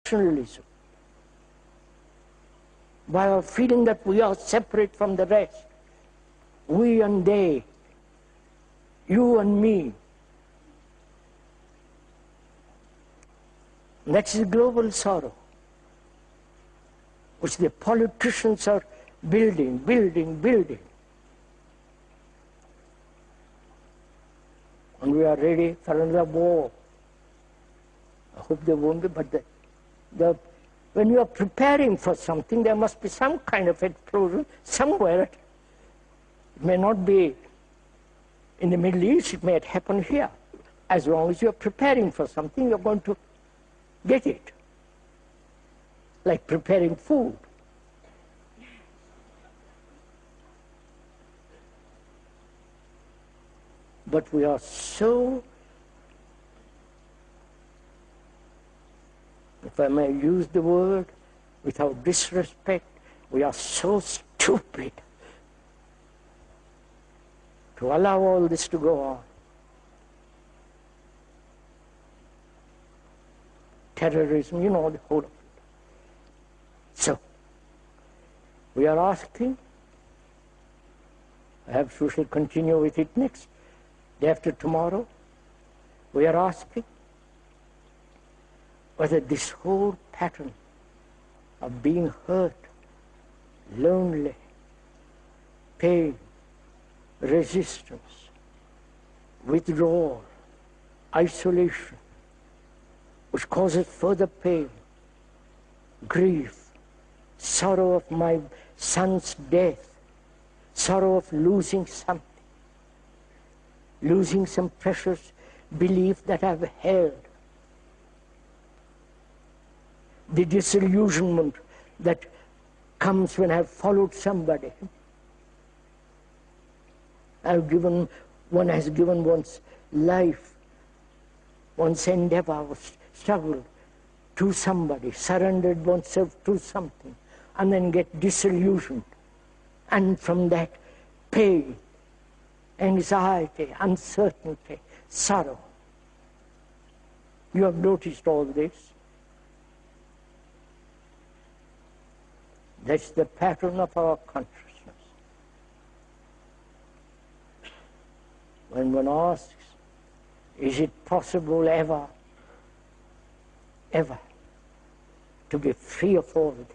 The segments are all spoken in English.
nationalism, by our feeling that we are separate from the rest, we and they, you and me. That's the global sorrow, which the politicians are building. And we are ready for another war. I hope there won't be, but when you are preparing for something, there must be some kind of explosion somewhere. It may not be in the Middle East, it may happen here. As long as you are preparing for something, you're going to get it. Like preparing food. But we are so, if I may use the word without disrespect, we are so stupid to allow all this to go on. Terrorism, you know the whole of it. So, we are asking, perhaps we shall continue with it next, day after tomorrow. We are asking whether this whole pattern of being hurt, lonely, pain, resistance, withdrawal, isolation, which causes further pain, grief, sorrow of my son's death, sorrow of losing something, losing some precious belief that I've held, the disillusionment that comes when I've followed somebody. One has given one's life, one's endeavor, struggle to somebody, surrendered oneself to something, and then get disillusioned. And from that, pain, anxiety, uncertainty, sorrow. You have noticed all this. That's the pattern of our consciousness. When one asks, is it possible ever to be free of all this?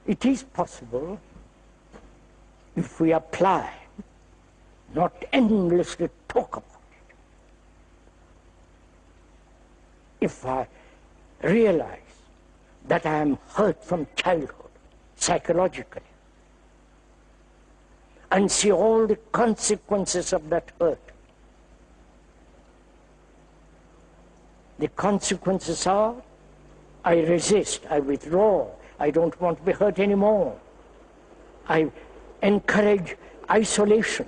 It is possible if we apply, not endlessly talk about it. If I realize that I am hurt from childhood, psychologically, and see all the consequences of that hurt. The consequences are, I resist, I withdraw, I don't want to be hurt anymore. I encourage isolation.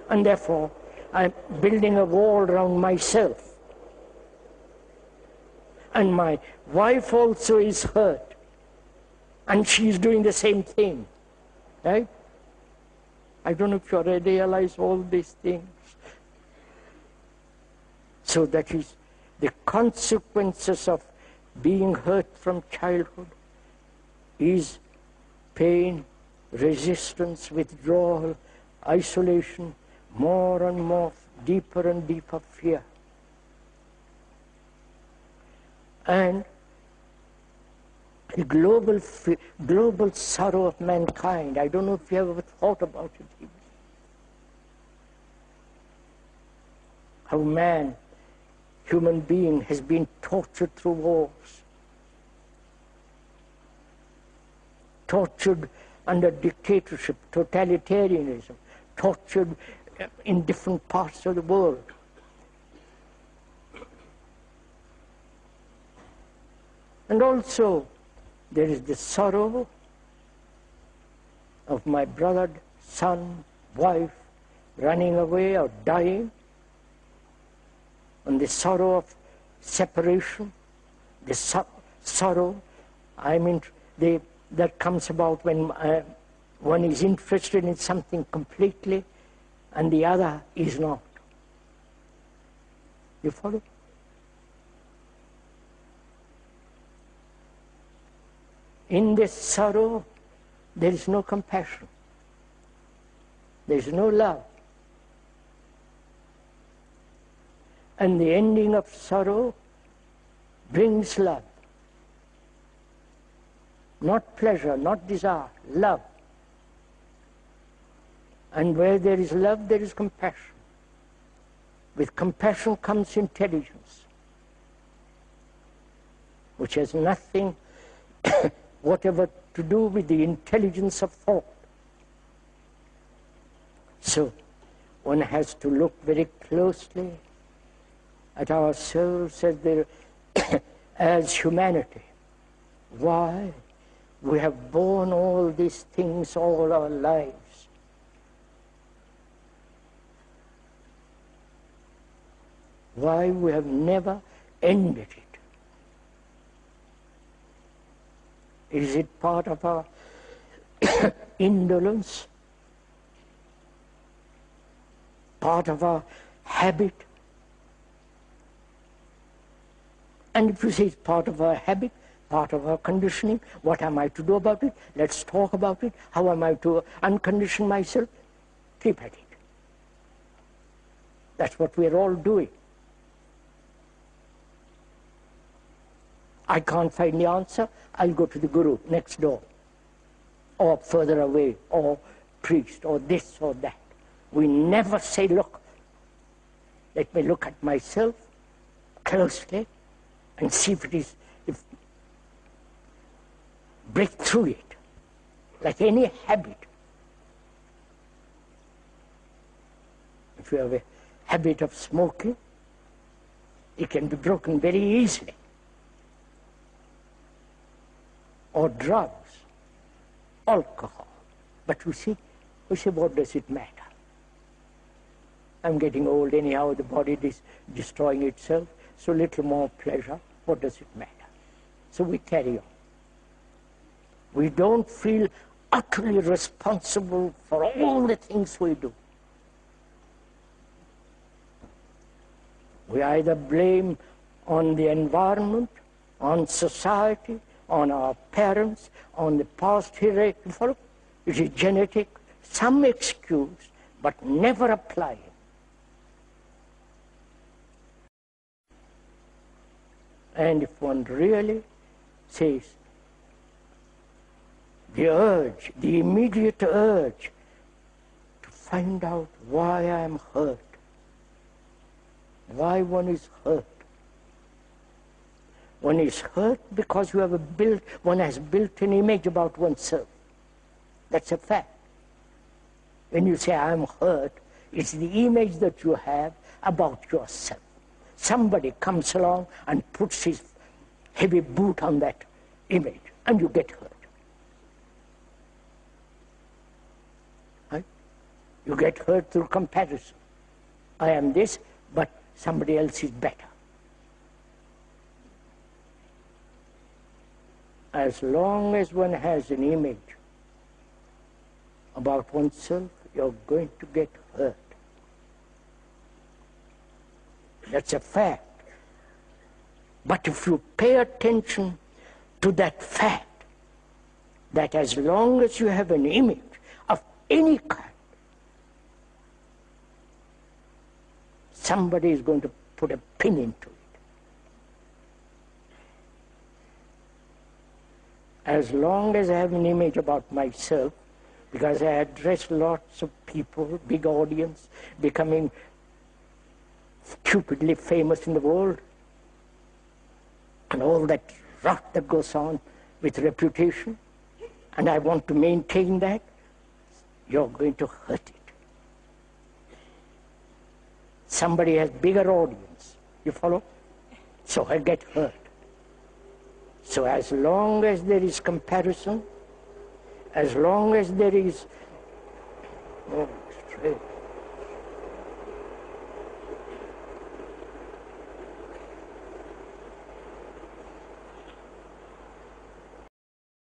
And therefore, I'm building a wall around myself. And my wife also is hurt. And she's doing the same thing. Right? I don't know if you already realize all these things. So that is the consequences of being hurt from childhood is pain, resistance, withdrawal, isolation, more and more, deeper and deeper fear. And the global sorrow of mankind. I don't know if you ever thought about it even. How man, human being, has been tortured through wars. Tortured under dictatorship, totalitarianism, tortured in different parts of the world. And also, there is the sorrow of my brother, son, wife, running away or dying, and the sorrow of separation, the sorrow that comes about when one is interested in something completely and the other is not. You follow? In this sorrow, there is no compassion. There is no love. And the ending of sorrow brings love. Not pleasure, not desire, love. And where there is love, there is compassion. With compassion comes intelligence, which has nothing whatever to do with the intelligence of thought. So one has to look very closely at ourselves as humanity. Why we have borne all these things all our lives. Why we have never ended it. Is it part of our indolence? Part of our habit? And if you say it's part of our habit, part of our conditioning, what am I to do about it? Let's talk about it. How am I to uncondition myself? Keep at it. That's what we're all doing. I can't find the answer, I'll go to the guru next door, or further away, or priest, or this or that. We never say, look, let me look at myself closely and see if break through it, like any habit. If you have a habit of smoking, it can be broken very easily. Or drugs, alcohol. But we say, what does it matter? I'm getting old anyhow, the body is destroying itself, so little more pleasure, what does it matter? So we carry on. We don't feel utterly responsible for all the things we do. We either blame on the environment, on society, on our parents, on the past hierarchy. It is genetic, some excuse, but never apply. And if one really says, the urge, the immediate urge to find out why I am hurt, why one is hurt. One is hurt because one has built an image about oneself. That's a fact. When you say, I am hurt, it's the image that you have about yourself. Somebody comes along and puts his heavy boot on that image, and you get hurt. Right? You get hurt through comparison. I am this, but somebody else is better. As long as one has an image about oneself, you're going to get hurt. That's a fact. But if you pay attention to that fact, that as long as you have an image of any kind, somebody is going to put a pin into it. As long as I have an image about myself, because I address lots of people, big audience, becoming stupidly famous in the world, and all that rot that goes on with reputation, and I want to maintain that, you're going to hurt it. Somebody has bigger audience, you follow? So I get hurt. So as long as there is comparison, as long as there is, oh, straight.